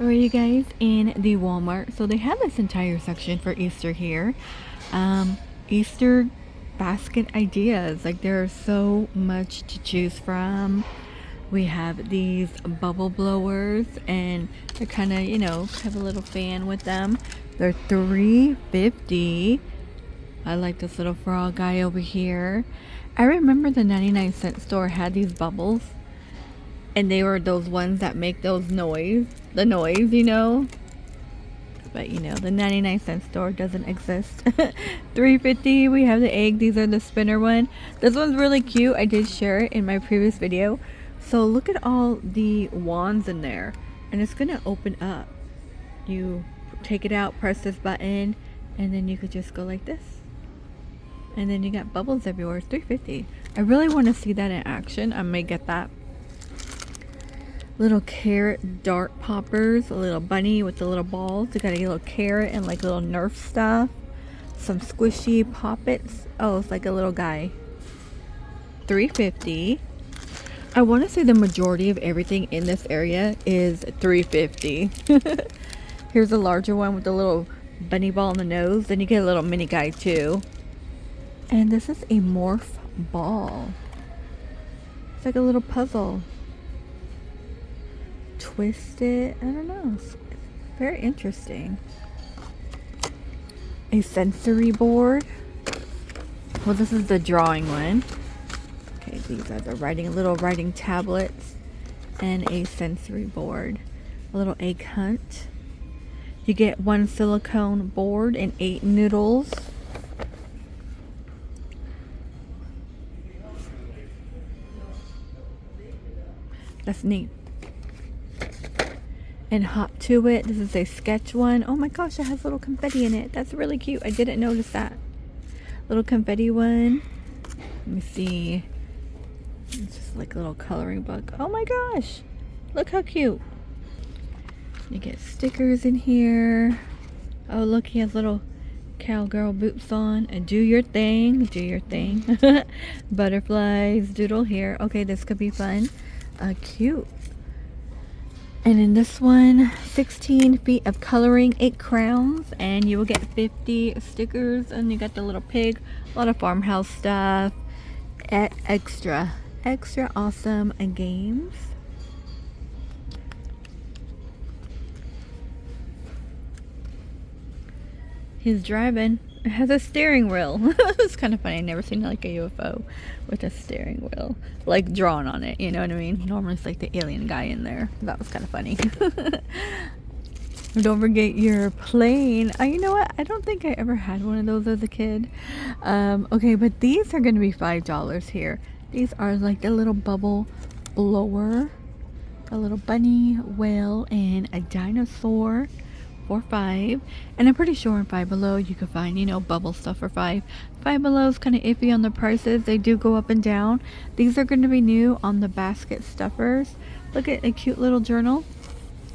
Alright, you guys, in the Walmart. So they have this entire section for Easter here. Easter basket ideas. Like, there are so much to choose from. We have these bubble blowers, and they're kind of, have a little fan with them. They're $3.50. I like this little frog guy over here. I remember the 99-cent store had these bubbles, and they were those ones that make those the noise. But the 99-cent store doesn't exist. $3.50. We have the egg. These are the spinner one. This one's really cute. I did share it in my previous video. So look at all the wands in there, and it's gonna open up. You take it out, press this button, and then you could just go like this, and then you got bubbles everywhere. It's $3.50. I really want to see that in action. I may get that. Little carrot dart poppers, a little bunny with the little balls. You got a little carrot and like little Nerf stuff. Some squishy poppets. Oh, it's like a little guy. $3.50. I want to say the majority of everything in this area is $3.50. Here's a larger one with a little bunny ball on the nose. Then you get a little mini guy too. And this is a morph ball. It's like a little puzzle. Twist it. I don't know. It's very interesting. A sensory board. Well, this is the drawing one. Okay, these are the little writing tablets, and a sensory board. A little egg hunt. You get 1 silicone board and 8 noodles. That's neat. And hot to it, this is a sketch one. Oh my gosh, it has little confetti in it. That's really cute. I didn't notice that. Little confetti one. Let me see. It's just like a little coloring book. Oh my gosh, look how cute. You get stickers in here. Oh look, he has little cowgirl boots on. And do your thing. Butterflies, doodle here. Okay, this could be fun. Cute. And in this one, 16 feet of coloring, 8 crowns, and you will get 50 stickers. And you got the little pig, a lot of farmhouse stuff, extra awesome games. He's driving. It has a steering wheel. It's kind of funny. I never seen like a UFO with a steering wheel, like drawn on it. You know what I mean? Normally it's like the alien guy in there. That was kind of funny. Don't forget your plane. You know what? I don't think I ever had one of those as a kid. Okay, but these are going to be $5 here. These are like the little bubble blower, a little bunny, whale, and a dinosaur. For $5. And I'm pretty sure in Five Below you can find, bubble stuff for $5. Five Below is kind of iffy on the prices. They do go up and down. These are going to be new on the basket stuffers. Look at a cute little journal.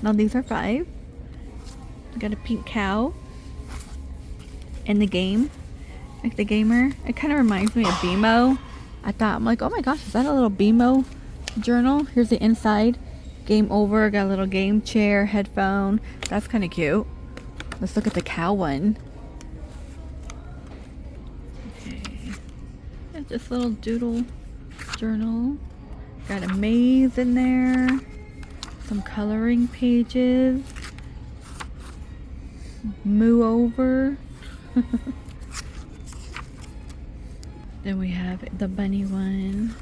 Now these are $5. We got a pink cow. And the game. Like the gamer. It kind of reminds me of BMO. I'm like, oh my gosh, is that a little BMO journal? Here's the inside. Game over. Got a little game chair, headphone. That's kind of cute. Let's look at the cow one. Okay. Got this little doodle journal. Got a maze in there. Some coloring pages. Moo over. Then we have the bunny one.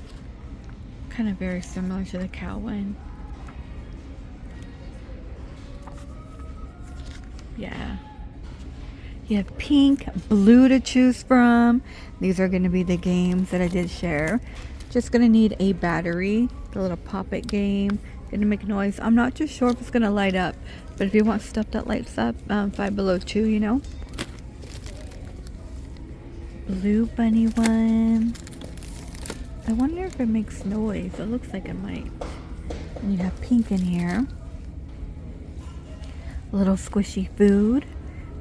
Kind of very similar to the cow one. Yeah. You have pink, blue to choose from. These are going to be the games that I did share. Just going to need a battery. The little pop it game. Going to make noise. I'm not too sure if it's going to light up. But if you want stuff that lights up, Five Below too, Blue bunny one. I wonder if it makes noise. It looks like it might. And you have pink in here. Little squishy food.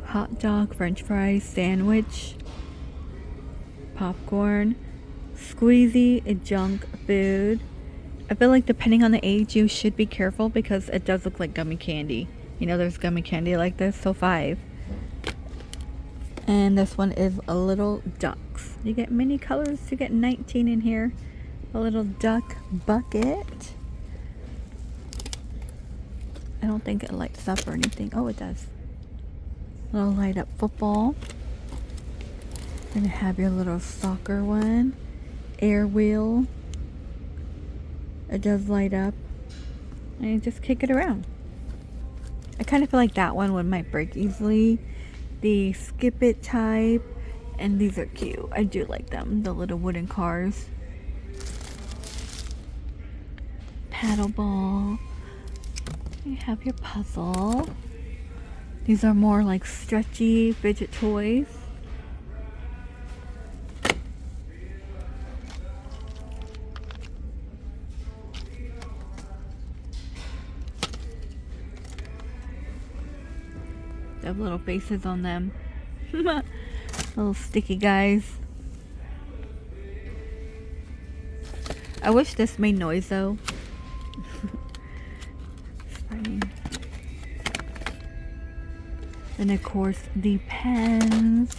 Hot dog, french fries, sandwich, popcorn, squeezy, junk food. I feel like depending on the age, you should be careful because it does look like gummy candy. You know, there's gummy candy like this, so 5. And this one is a little ducks. You get many colors. You get 19 in here. A little duck bucket. I don't think it lights up or anything. Oh, it does. Little light up football. Then you have your little soccer one. Air wheel. It does light up. And you just kick it around. I kind of feel like that one might break easily. The skip it type, and these are cute. I do like them, the little wooden cars. Paddle ball. You have your puzzle. These are more like stretchy fidget toys. They have little faces on them. Little sticky guys. I wish this made noise though. Then of course the pens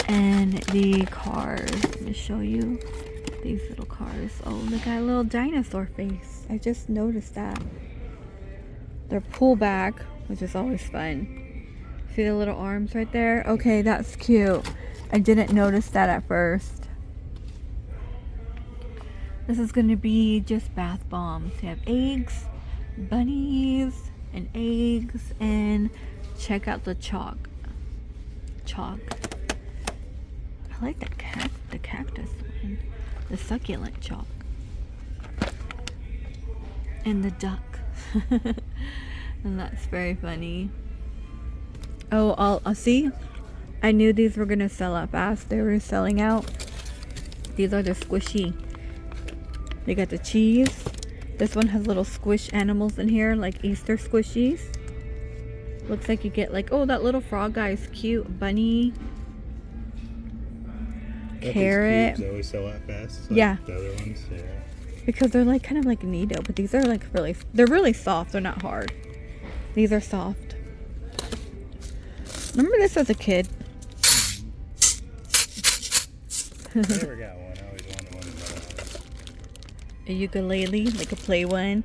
and the cars. Let me show you these little cars. Oh, they got a little dinosaur face. I just noticed that. They're pull back, which is always fun. See the little arms right there? Okay, that's cute. I didn't notice that at first. This is going to be just bath bombs. You have eggs, bunnies, and eggs, and check out the chalk. I like the cactus one. The succulent chalk. And the duck. And that's very funny. Oh, I'll see. I knew these were gonna sell out fast. They were selling out. These are the squishy. They got the cheese. This one has little squish animals in here, like Easter squishies. Looks like you get like, oh, that little frog guy is cute. Bunny. Carrot. They always sell out fast. Like yeah. The other ones, yeah. Because they're like kind of like Nido, but these are like they're really soft. They're not hard. These are soft. Remember this as a kid? I never got one. I always wanted one. A ukulele, like a play one.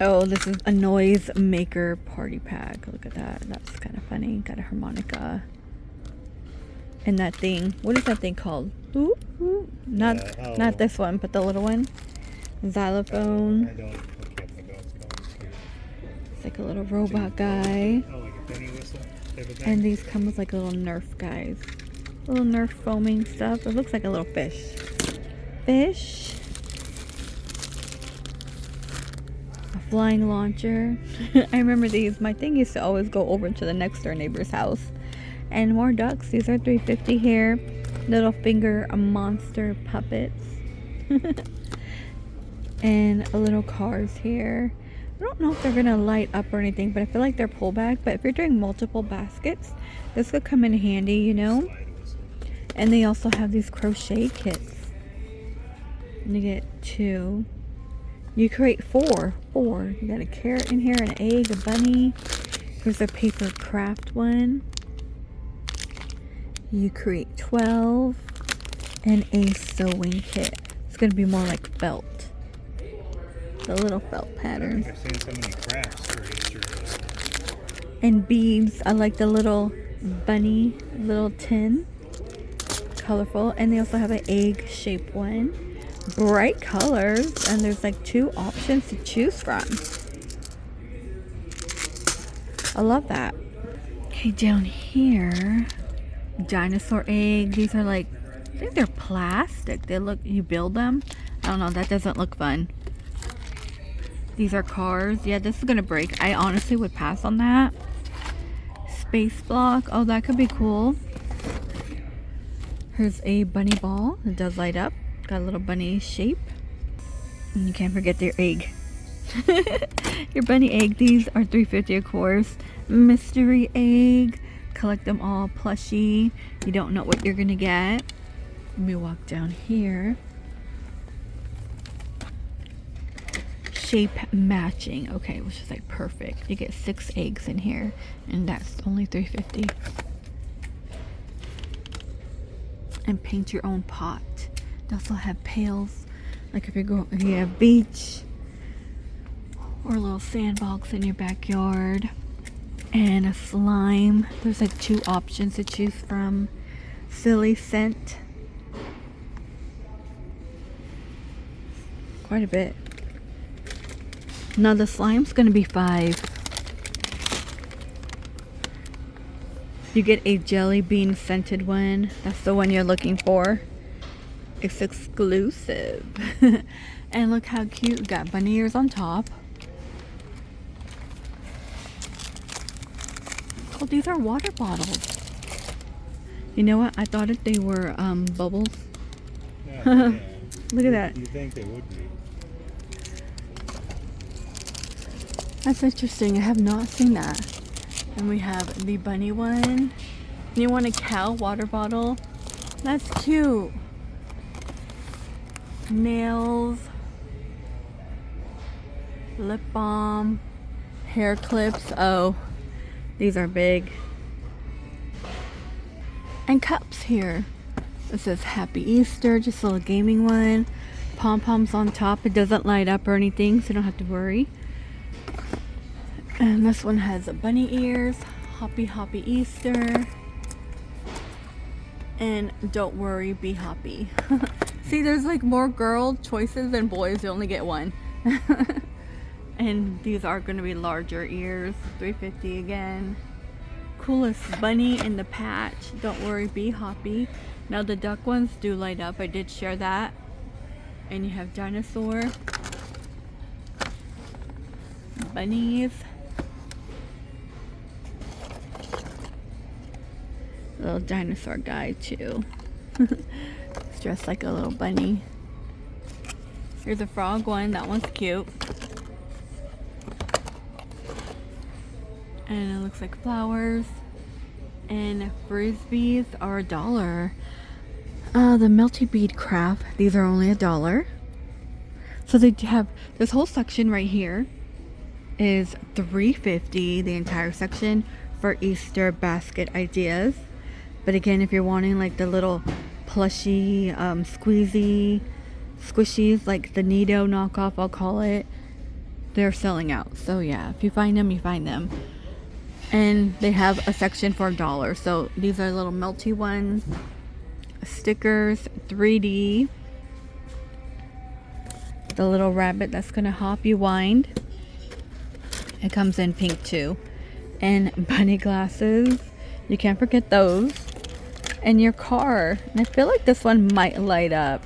Oh, this is a noise maker party pack. Look at that. That's kind of funny. Got a harmonica. And that thing. What is that thing called? Ooh, ooh. Not this one, but the little one. Xylophone. I can't think of what it's called. It's like a little robot guy. Oh, like a penny whistle type of thing? And these come with like little Nerf guys. Little Nerf foaming stuff. It looks like a little fish. Fish. A flying launcher. I remember these. My thing used to always go over to the next door neighbor's house. And more ducks. These are $3.50 here. Little finger monster puppets. And a little cars here. I don't know if they're gonna light up or anything, but I feel like they're pull back. But if you're doing multiple baskets, this could come in handy, you know. And they also have these crochet kits. And you get 2. You create 4. You got a carrot in here, an egg, a bunny. Here's a paper craft one. You create 12. And a sewing kit. It's gonna be more like felt. The little felt patterns. I've seen so many crafts for Easter. And beads. I like the little bunny, little tin. Colorful. And they also have an egg shaped one. Bright colors. And there's like 2 options to choose from. I love that. Okay, down here, dinosaur egg. These are like, I think they're plastic. They look, you build them. I don't know, that doesn't look fun. These are cars. Yeah, this is gonna break. I honestly would pass on that. Space block. Oh, that could be cool. Here's a bunny ball. It does light up. Got a little bunny shape. And you can't forget your egg. Your bunny egg. These are $3.50 of course. Mystery egg. Collect them all. Plushie. You don't know what you're gonna get. Let me walk down here. shape matching. Okay, which is like perfect. You get 6 eggs in here, and that's only $3.50. And paint your own pot. They also have pails, like if you have beach or little sandbox in your backyard. And a slime. There's like 2 options to choose from. Silly scent. Quite a bit. Now the slime's gonna be $5. You get a jelly bean scented one. That's the one you're looking for. It's exclusive. And look how cute. Got bunny ears on top. Oh, these are water bottles. You know what? I thought that they were bubbles. Yeah. Look at that. You think they would be? That's interesting. I have not seen that. And we have the bunny one. You want a cow water bottle? That's cute. Nails. Lip balm. Hair clips. Oh, these are big. And cups here. It says Happy Easter, just a little gaming one. Pom-poms on top. It doesn't light up or anything, so you don't have to worry. And this one has bunny ears. Hoppy Hoppy Easter. And don't worry, be happy. See, there's like more girl choices than boys. You only get one. And these are going to be larger ears. $3.50 again. Coolest bunny in the patch. Don't worry, be happy. Now the duck ones do light up. I did share that. And you have dinosaur. Bunnies. Little dinosaur guy too. It's dressed like a little bunny. Here's a frog one. That one's cute. And it looks like flowers. And frisbees are $1. The melty bead craft, these are only $1. So they have this whole section right here is $3.50, the entire section for Easter basket ideas. But again, if you're wanting like the little plushy, squishies, like the Nido knockoff, I'll call it, they're selling out. So yeah, if you find them, you find them. And they have a section for $1. So these are little melty ones. Stickers, 3D. The little rabbit that's gonna hop, you wind. It comes in pink too. And bunny glasses. You can't forget those. And your car. And I feel like this one might light up.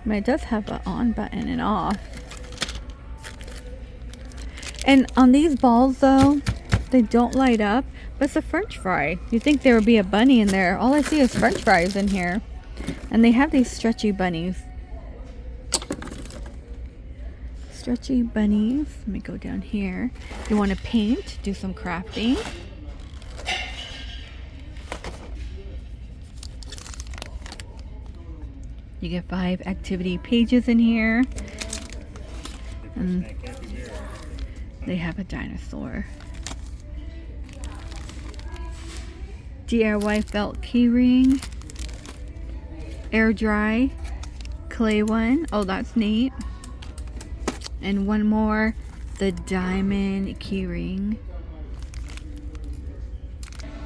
I mean, it does have an on button and off. And on these balls though, they don't light up, but it's a french fry. You'd think there would be a bunny in there. All I see is french fries in here. And they have these stretchy bunnies. Stretchy bunnies. Let me go down here. You want to paint, do some crafting. You get 5 activity pages in here. And they have a dinosaur. DIY felt keyring, air dry, clay one. Oh, that's neat. And one more, the diamond keyring.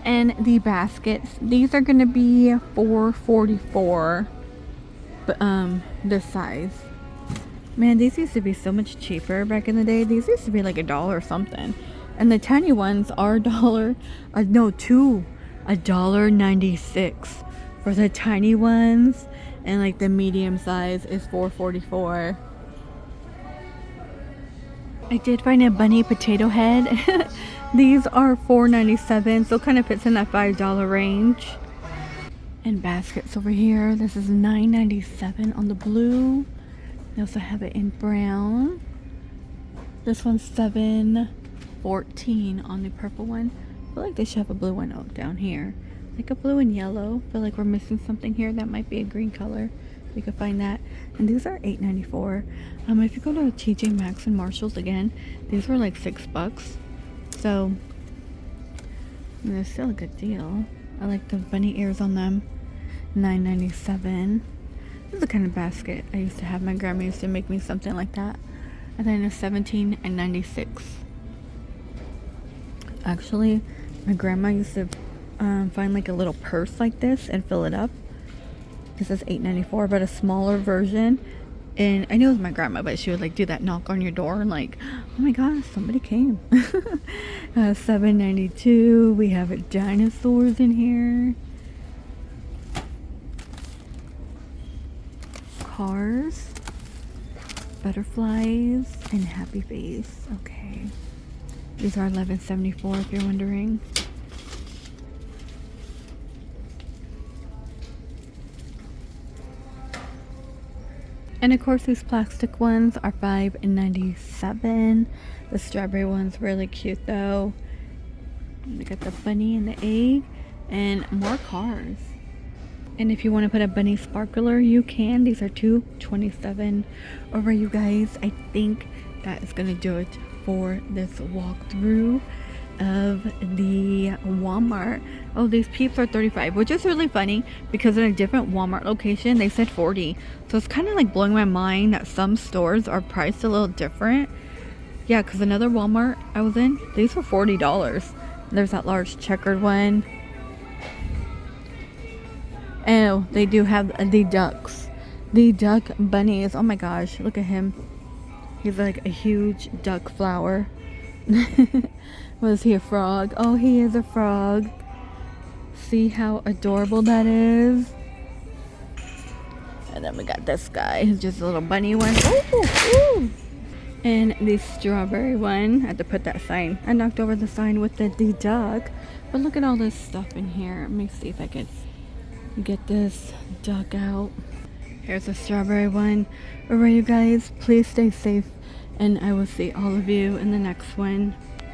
And the baskets, these are going to be $4.44, but this size. Man, these used to be so much cheaper back in the day. These used to be like $1 or something. And the tiny ones are $1.96 for the tiny ones, and like the medium size is $4.44. I did find a bunny potato head. These are $4.97, so kind of fits in that $5 range. And baskets over here. This is $9.97 on the blue. They also have it in brown. This one's $7.14 on the purple one. I feel like they should have a blue one down here. Like a blue and yellow. I feel like we're missing something here. That might be a green color. You can find that. And these are $8.94. If you go to TJ Maxx and Marshalls again, these were like $6. So, I mean, it's still a good deal. I like the bunny ears on them. $9.97. This is the kind of basket I used to have. My grandma used to make me something like that. And then it's $17.96. Actually, my grandma used to find like a little purse like this and fill it up. This is $8.94, but a smaller version. And I knew it was my grandma, but she would like do that knock on your door and like, oh my gosh, somebody came. $7.92. We have dinosaurs in here. Cars, butterflies, and happy face. Okay, these are $11.74 if you're wondering. And of course, these plastic ones are $5.97. The strawberry one's really cute though. We got the bunny and the egg, and more cars. And if you want to put a bunny sparkler, you can. These are $2.27. Alright, you guys, I think that is going to do it for this walkthrough of the Walmart. Oh, these peeps are $35, which is really funny because in a different Walmart location, they said $40. So it's kind of like blowing my mind that some stores are priced a little different. Yeah, because another Walmart I was in, these were $40. There's that large checkered one. Oh, they do have the ducks. The duck bunnies. Oh my gosh, look at him. He's like a huge duck flower. Was he a frog? Oh, he is a frog. See how adorable that is? And then we got this guy. He's just a little bunny one. Ooh, ooh. And the strawberry one. I had to put that sign. I knocked over the sign with the duck. But look at all this stuff in here. Let me see if I can get this duck out. Here's a strawberry one. Alright, you guys, please stay safe, and I will see all of you in the next one.